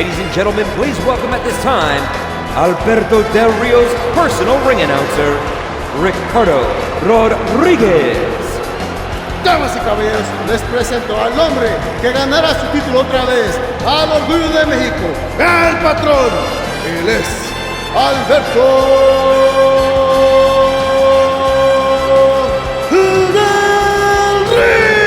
Ladies and gentlemen, please welcome at this time, Alberto Del Rio's personal ring announcer, Ricardo Rodriguez. Damas y caballeros, les presento al hombre que ganará su título otra vez, al orgullo de México, el patrón. Él es Alberto Del Rio.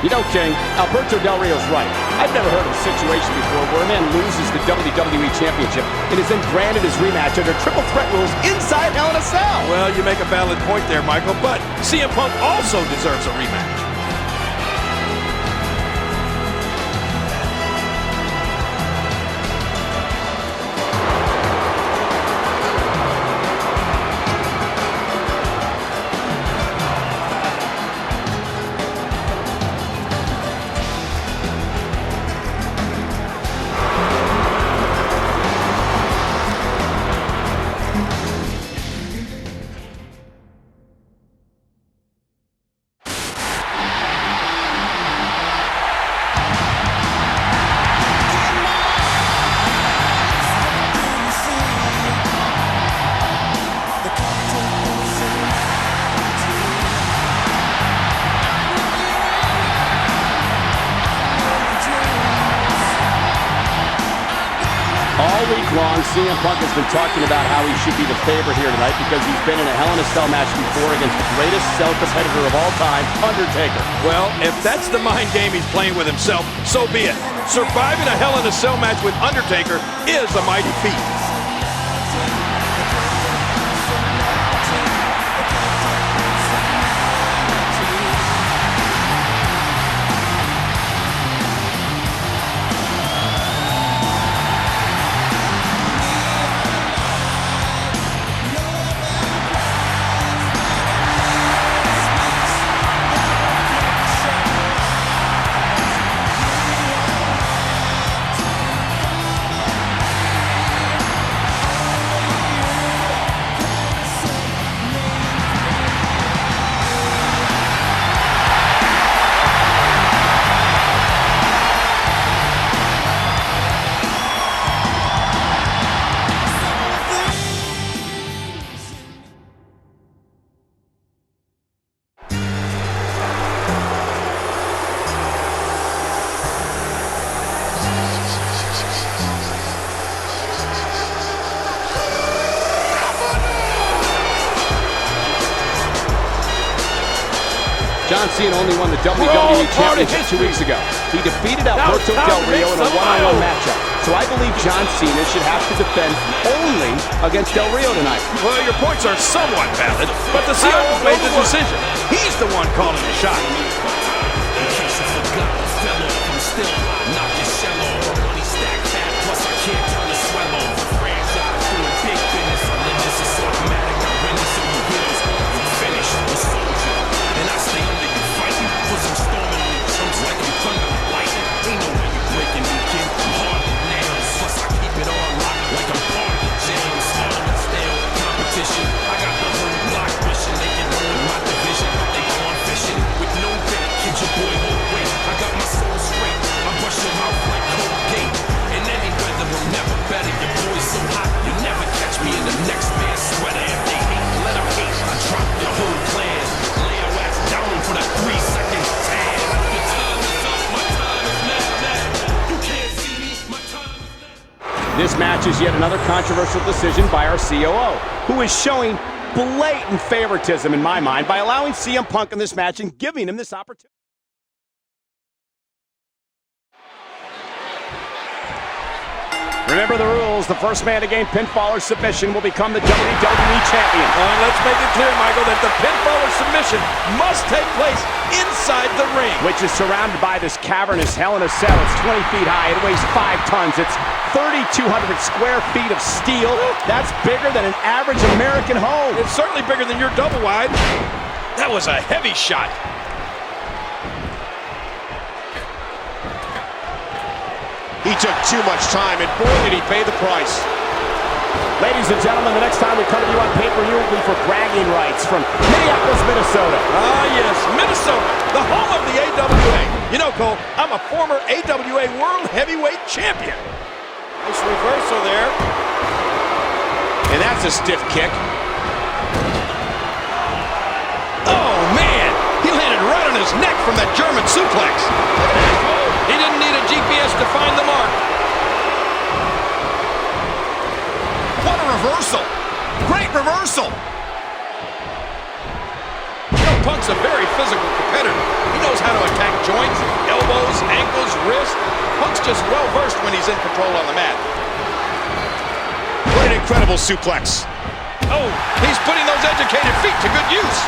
You know, King, Alberto Del Rio's right. I've never heard of a situation before where a man loses the WWE Championship and is then granted his rematch under triple threat rules inside Hell in a Cell. Well, you make a valid point there, Michael, but CM Punk also deserves a rematch. All week long, CM Punk has been talking about how he should be the favorite here tonight because he's been in a Hell in a Cell match before against the greatest cell competitor of all time, Undertaker. Well, if that's the mind game he's playing with himself, so be it. Surviving a Hell in a Cell match with Undertaker is a mighty feat. John Cena only won the WWE Championship 2 weeks ago. He defeated Alberto Del Rio in a one-on-one matchup. So I believe John Cena should have to defend only against Del Rio tonight. Well, your points are somewhat valid, but the COO made the decision. He's the one calling the shot. This match is yet another controversial decision by our COO, who is showing blatant favoritism in my mind by allowing CM Punk in this match and giving him this opportunity. Remember the rules. The first man to gain pinfall or submission will become the WWE Champion. Let's make it clear, Michael, that the pinfall or submission must take place inside the ring. Which is surrounded by this cavernous Hell in a Cell. It's 20 feet high. It weighs 5 tons. It's 3,200 square feet of steel. That's bigger than an average American home. It's certainly bigger than your double wide. That was a heavy shot. He took too much time, and boy, did he pay the price. Ladies and gentlemen, the next time we come to you on pay-per-view will be for bragging rights from Minneapolis, Minnesota. Ah, yes, Minnesota, the home of the AWA. You know, Cole, I'm a former AWA World Heavyweight Champion. Nice reversal there. And that's a stiff kick. Oh, man. He landed right on his neck from that German suplex. He didn't need a GPS to find the mark. What a reversal. Great reversal. You know, Punk's a very physical competitor. He knows how to attack joints, elbows, ankles, wrists. Punk's just well-versed when he's in control on the mat. What an incredible suplex. Oh, he's putting those educated feet to good use.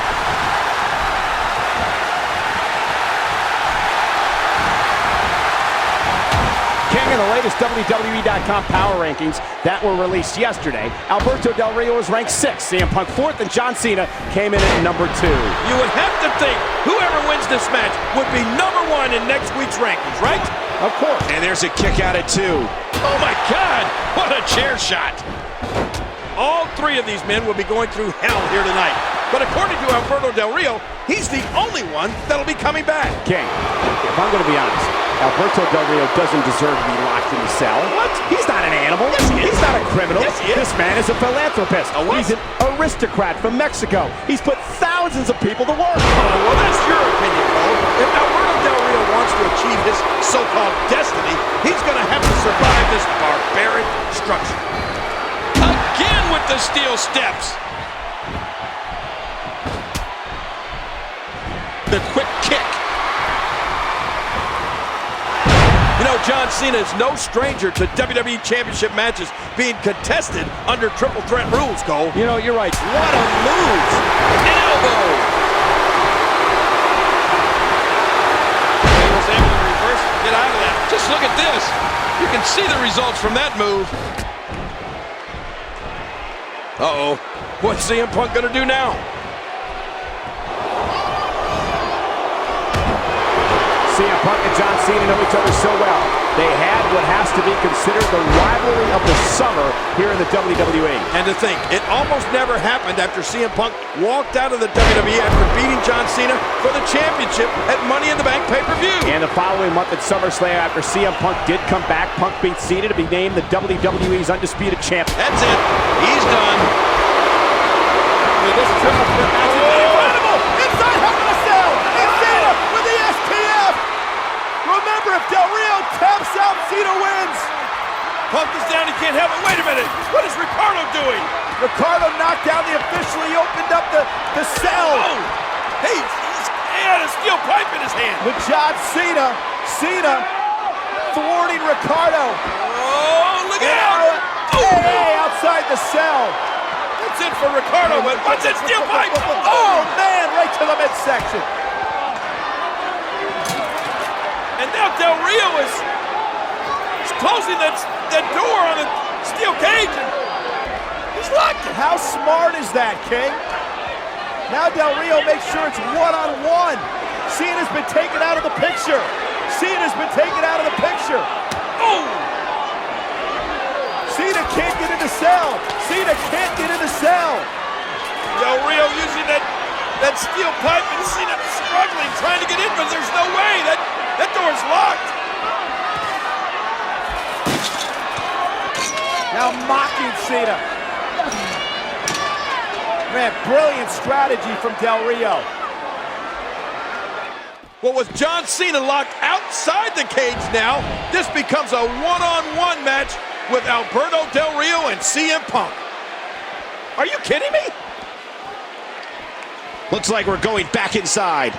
King, in the latest WWE.com power rankings that were released yesterday, Alberto Del Rio was ranked 6th, CM Punk 4th, and John Cena came in at number 2. You would have to think whoever wins this match would be number 1 in next week's rankings, right? Of course. And there's a kick out at 2. Oh my God, what a chair shot. All 3 of these men will be going through hell here tonight. But according to Alberto Del Rio, he's the only one that'll be coming back. King, if I'm going to be honest, Alberto Del Rio doesn't deserve to be locked in the cell. What? He's not an animal. Yes, he is. He's not a criminal. Yes, he is. This man is a philanthropist. A what? He's an aristocrat from Mexico. He's put thousands of people to work. Oh, well, that's your opinion, Cole. If Alberto Del Rio wants to achieve his so-called destiny, he's going to have to survive this barbaric structure. Again with the steel steps. The quick kick. You know, John Cena is no stranger to WWE Championship matches being contested under triple threat rules, Cole. You know, you're right. What a move! Elbow! He was able to reverse and get out of that. Just look at this. You can see the results from that move. Uh-oh. What's CM Punk gonna do now? CM Punk and John Cena know each other so well. They had what has to be considered the rivalry of the summer here in the WWE. And to think, it almost never happened after CM Punk walked out of the WWE after beating John Cena for the championship at Money in the Bank pay-per-view. And the following month at SummerSlam, after CM Punk did come back, Punk beat Cena to be named the WWE's undisputed champion. That's it. He's done. This triple threat match is incredible. Inside Hell in a Cell! And Cena with the STF! Remember, if Del Rio taps out, Cena wins! Punk is down, he can't help it. Wait a minute. What is Ricardo doing? Ricardo knocked down the official. He opened up the cell. Oh, hey, he had a steel pipe in his hand. With John Cena. Cena thwarting Ricardo. Oh, look out. Hey, outside the cell. That's it for Ricardo, but what's that steel pipe? Oh, man, right to the midsection. And now Del Rio is closing that door on the steel cage, and he's locked it. How smart is that, King? Now Del Rio makes sure it's one-on-one. Cena's been taken out of the picture. Cena's been taken out of the picture. Oh! Cena can't get in the cell. Cena can't get in the cell. Del Rio using that steel pipe, and Cena struggling, trying to get in, but there's no way. That door's locked. Now mocking Cena. Man, brilliant strategy from Del Rio. Well, with John Cena locked outside the cage now, this becomes a one-on-one match with Alberto Del Rio and CM Punk. Are you kidding me? Looks like we're going back inside.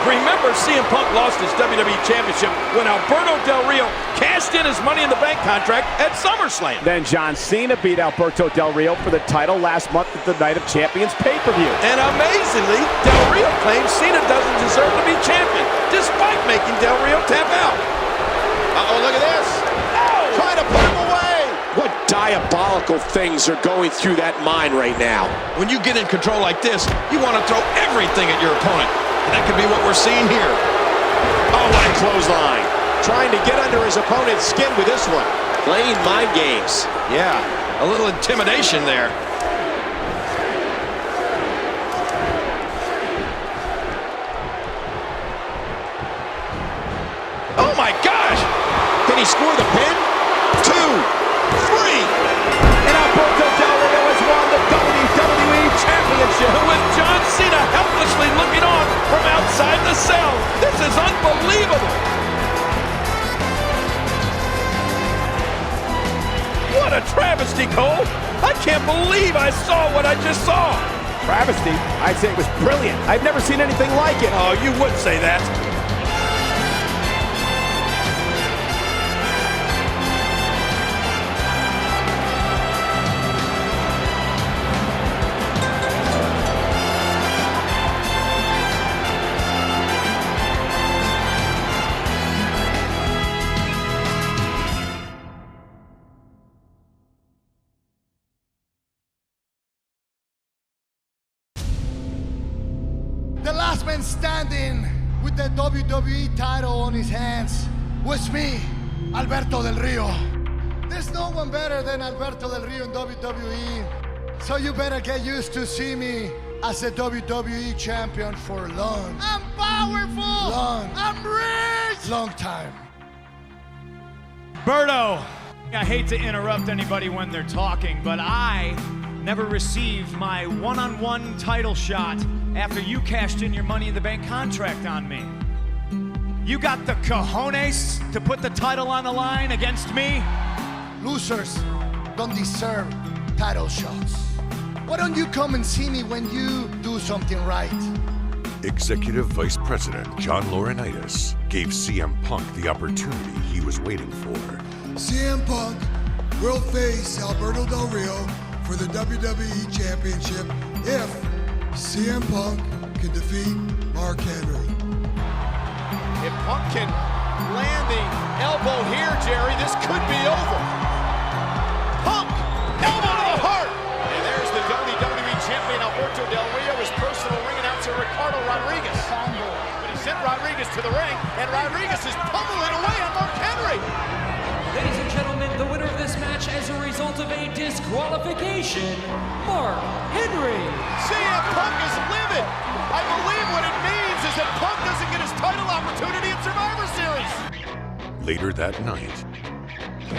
Remember, CM Punk lost his WWE Championship when Alberto Del Rio cashed in his Money in the Bank contract at SummerSlam. Then John Cena beat Alberto Del Rio for the title last month at the Night of Champions pay-per-view. And amazingly, Del Rio claims Cena doesn't deserve to be champion, despite making Del Rio tap out. Uh-oh, look at this. Oh! Trying to put him away. What diabolical things are going through that mind right now? When you get in control like this, you want to throw everything at your opponent. And that could be what we're seeing here. Oh, what a clothesline. Trying to get under his opponent's skin with this one. Playing mind games. Yeah, a little intimidation there. score the pin? 2, 3. And Alberto Del Rio has won the WWE Championship. With John Cena helplessly looking on from outside the cell. This is unbelievable. What a travesty, Cole. I can't believe I saw what I just saw. Travesty? I'd say it was brilliant. I've never seen anything like it. Oh, you would say that. The last man standing with the WWE title on his hands was me, Alberto Del Rio. There's no one better than Alberto Del Rio in WWE, so you better get used to see me as a WWE champion for long. I'm powerful! Long. I'm rich! Long time. Berto, I hate to interrupt anybody when they're talking, but I never received my one-on-one title shot after you cashed in your Money in the Bank contract on me. You got the cojones to put the title on the line against me? Losers don't deserve title shots. Why don't you come and see me when you do something right? Executive Vice President John Laurinaitis gave CM Punk the opportunity he was waiting for. CM Punk will face Alberto Del Rio for the WWE Championship if CM Punk can defeat Mark Henry. If Punk can land the elbow here, Jerry, this could be over. Punk, elbow to the heart. And there's the WWE Champion Alberto Del Rio, his personal ring announcer Ricardo Rodriguez. But he sent Rodriguez to the ring, and Rodriguez is pummeling away on Mark Henry. Ladies and gentlemen, the winner of this match as a result of a disqualification, Mark Henry. CM Punk is livid. I believe what it means is that Punk doesn't get his title opportunity at Survivor Series. Later that night,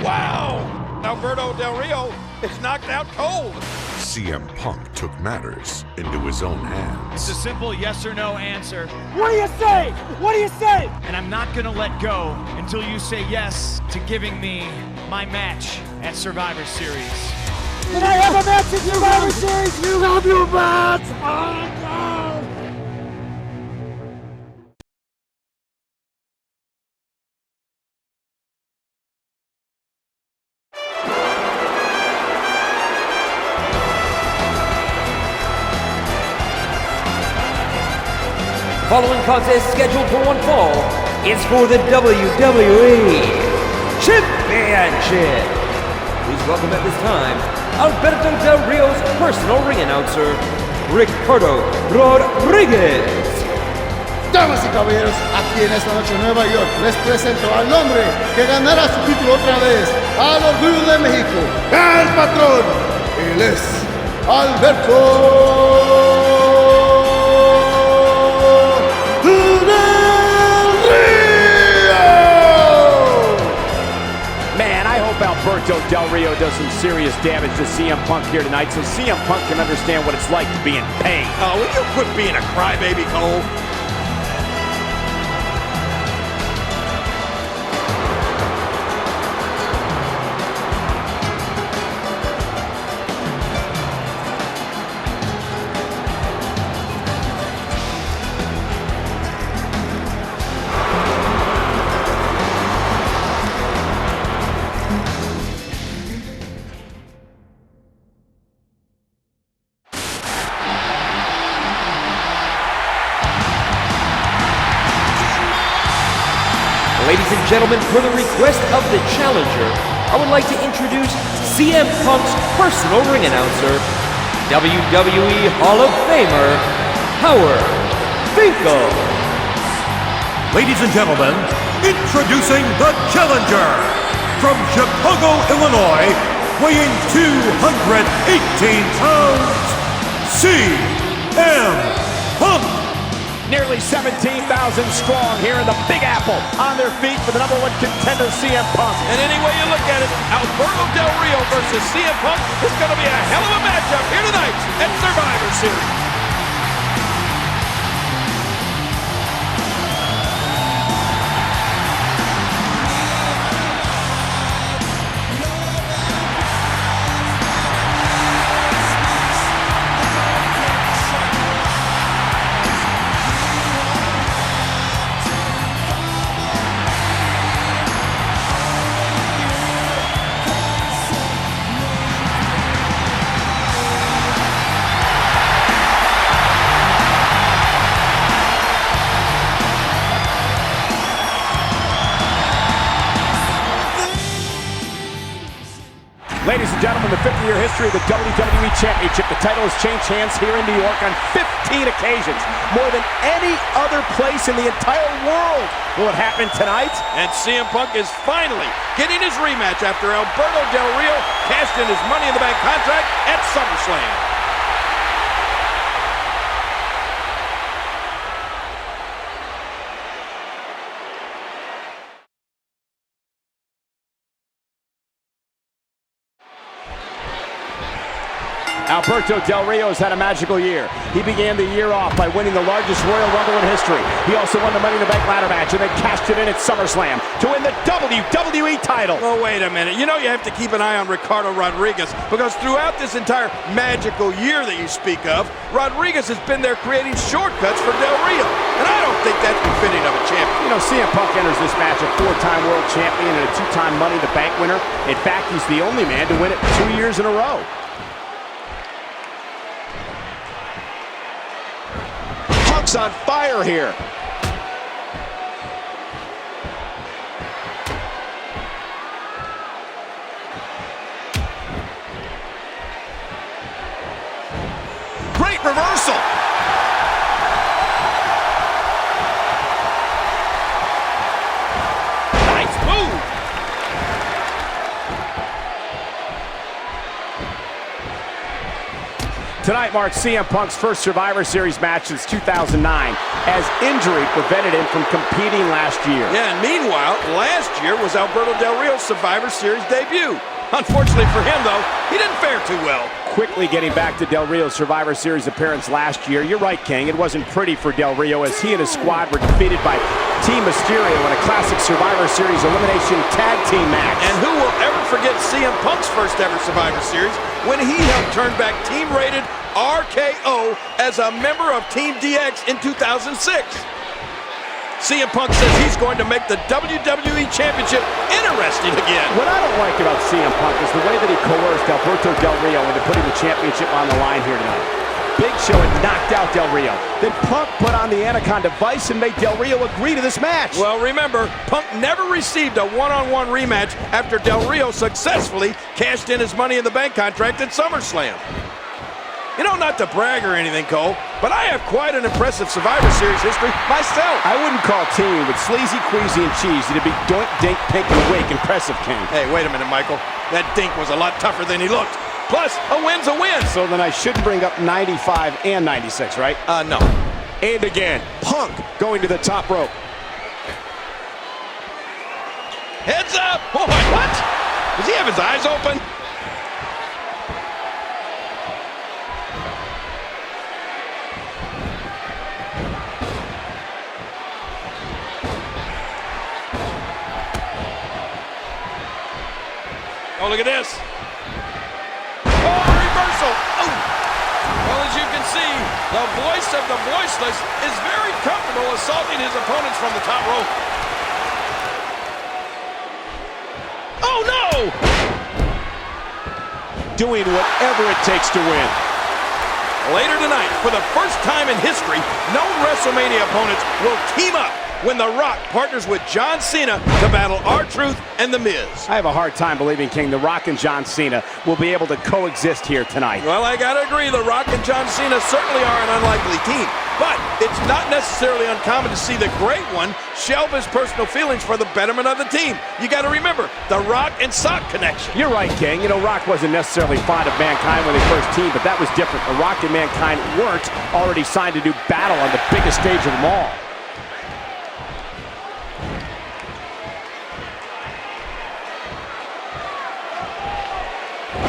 Wow. Alberto Del Rio is knocked out cold. CM Punk took matters into his own hands. It's a simple yes or no answer. What do you say? What do you say? And I'm not gonna let go until you say yes to giving me my match at Survivor Series. Can I have a match in Survivor Series? You have your match! Oh, no! Following contest scheduled for one fall is for the WWE Championship. Please welcome at this time Alberto Del Rio's personal ring announcer, Ricardo Rodriguez. Damas y caballeros, aquí en esta noche en Nueva York les presento al hombre que ganará su título otra vez, al Orgullo de México, el patrón. Él es Alberto Alberto Del Rio does some serious damage to CM Punk here tonight, so CM Punk can understand what it's like to be in pain. Oh, will you quit being a crybaby, Cole? Ladies and gentlemen, per the request of the challenger, I would like to introduce CM Punk's personal ring announcer, WWE Hall of Famer, Howard Finkel. Ladies and gentlemen, introducing the challenger from Chicago, Illinois, weighing 218 pounds, CM Punk. Nearly 17,000 strong here in the Big Apple, on their feet for the #1 contender, CM Punk. And any way you look at it, Alberto Del Rio versus CM Punk is going to be a hell of a matchup here tonight at Survivor Series. Ladies and gentlemen, the 50-year history of the WWE Championship. The title has changed hands here in New York on 15 occasions. More than any other place in the entire world. Will it happen tonight? And CM Punk is finally getting his rematch after Alberto Del Rio cashed in his Money in the Bank contract at SummerSlam. Alberto Del Rio has had a magical year. He began the year off by winning the largest Royal Rumble in history. He also won the Money in the Bank ladder match and then cashed it in at SummerSlam to win the WWE title. Oh, wait a minute. You know you have to keep an eye on Ricardo Rodriguez, because throughout this entire magical year that you speak of, Rodriguez has been there creating shortcuts for Del Rio. And I don't think that's befitting of a champion. You know, CM Punk enters this match a 4-time world champion and a 2-time Money in the Bank winner. In fact, he's the only man to win it 2 years in a row. On fire here. Great reversal. Nice move. Tonight marks CM Punk's first Survivor Series match since 2009, as injury prevented him from competing last year. Yeah, and meanwhile, last year was Alberto Del Rio's Survivor Series debut. Unfortunately for him, though, he didn't fare too well. Quickly getting back to Del Rio's Survivor Series appearance last year, you're right, King. It wasn't pretty for Del Rio, as he and his squad were defeated by Team Mysterio in a classic Survivor Series elimination tag team match. And who will ever forget CM Punk's first ever Survivor Series when he helped turn back team-rated RKO as a member of Team DX in 2006. CM Punk says he's going to make the WWE Championship interesting again. What I don't like about CM Punk is the way that he coerced Alberto Del Rio into putting the championship on the line here tonight. Big Show had knocked out Del Rio. Then Punk put on the Anaconda Vice and made Del Rio agree to this match. Well, remember, Punk never received a one-on-one rematch after Del Rio successfully cashed in his Money in the Bank contract at SummerSlam. You know, not to brag or anything, Cole, but I have quite an impressive Survivor Series history myself. I wouldn't call teaming with Sleazy, Queasy, and Cheesy to be doink, dink, pink, and wink impressive, King. Hey, wait a minute, Michael. That dink was a lot tougher than he looked. Plus, a win's a win. So then I shouldn't bring up 95 and 96, right? No. And again, Punk going to the top rope. Heads up! Oh, what? Does he have his eyes open? Oh, look at this. Oh, reversal. Oh. Well, as you can see, the voice of the voiceless is very comfortable assaulting his opponents from the top rope. Oh, no! Doing whatever it takes to win. Later tonight, for the first time in history, known WrestleMania opponents will team up when The Rock partners with John Cena to battle R-Truth and The Miz. I have a hard time believing, King, The Rock and John Cena will be able to coexist here tonight. Well, I gotta agree, The Rock and John Cena certainly are an unlikely team. But it's not necessarily uncommon to see the great one shelve his personal feelings for the betterment of the team. You got to remember, the Rock and Sock connection. You're right, King. You know, Rock wasn't necessarily fond of Mankind when they first teamed, but that was different. The Rock and Mankind weren't already signed to do battle on the biggest stage of them all.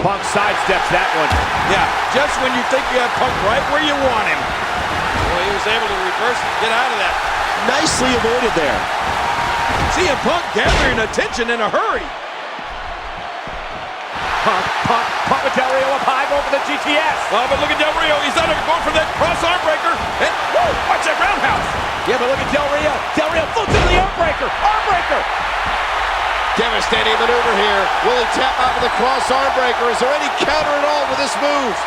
Punk sidesteps that one. Yeah, just when you think you have Punk right where you want him. Well, he was able to reverse and get out of that. Nicely avoided there. CM Punk gathering attention in a hurry. Punk with Del Rio up high, going for the GTS. Oh, but look at Del Rio. He's out there going for that cross arm breaker. And, whoa, watch that roundhouse. Yeah, but look at Del Rio. Del Rio flips into the arm breaker. Arm breaker. Devastating maneuver here. Will he tap out of the cross arm breaker? Is there any counter at all with this move?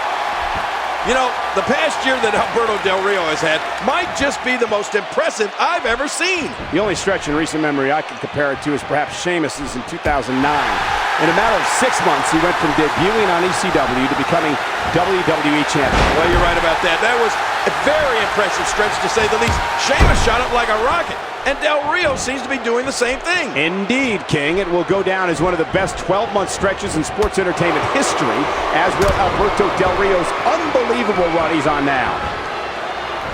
You know, the past year that Alberto Del Rio has had might just be the most impressive I've ever seen. The only stretch in recent memory I can compare it to is perhaps Sheamus's in 2009. In a matter of 6 months, he went from debuting on ECW to becoming WWE champion. Well, you're right about that. That was a very impressive stretch, to say the least. Sheamus shot up like a rocket, and Del Rio seems to be doing the same thing. Indeed, King. It will go down as one of the best 12-month stretches in sports entertainment history, as will Alberto Del Rio's unbelievable run he's on now.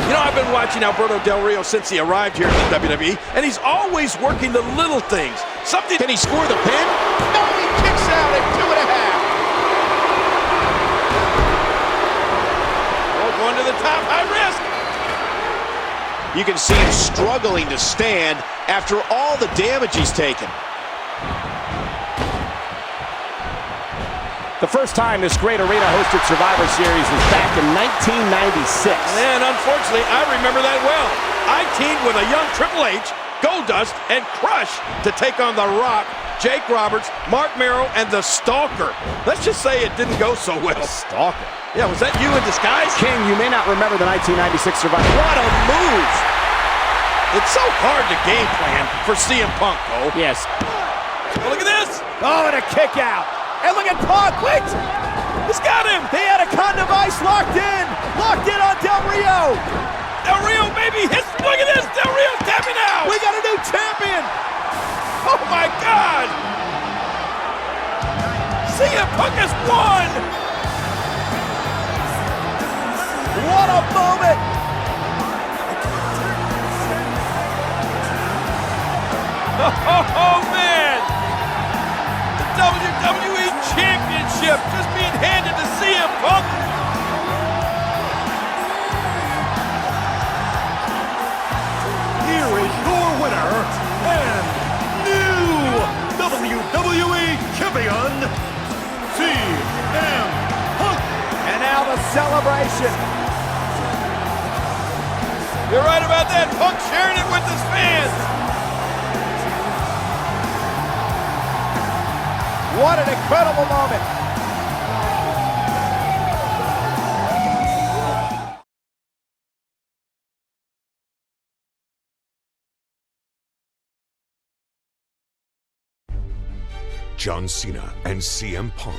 You know, I've been watching Alberto Del Rio since he arrived here in the WWE, and he's always working the little things. Something. Can he score the pin? No, he kicks out at 2.5. Oh, going to the top, high risk. You can see him struggling to stand after all the damage he's taken. The first time this great arena hosted Survivor Series was back in 1996. And unfortunately, I remember that well. I teamed with a young Triple H, Goldust, and Crush to take on The Rock, Jake Roberts, Mark Merrow, and The Stalker. Let's just say it didn't go so well. Stalker? Yeah, was that you in disguise? King, you may not remember the 1996 Survivor. What a move! It's so hard to game plan for CM Punk, though. Yes. Well, look at this! Oh, and a kick out. And look at Punk, wait! He's got him! He had a condom ice locked in on Del Rio! Del Rio, baby, hits, look at this! Del Rio tapping out! We got a new champion! Oh my God! CM Punk has won! What a moment! Oh man! The WWE Championship just being handed to CM Punk! Here is your winner and new WWE Champion, CM Punk. And now the celebration. You're right about that. Punk sharing it with his fans. What an incredible moment. John Cena and CM Punk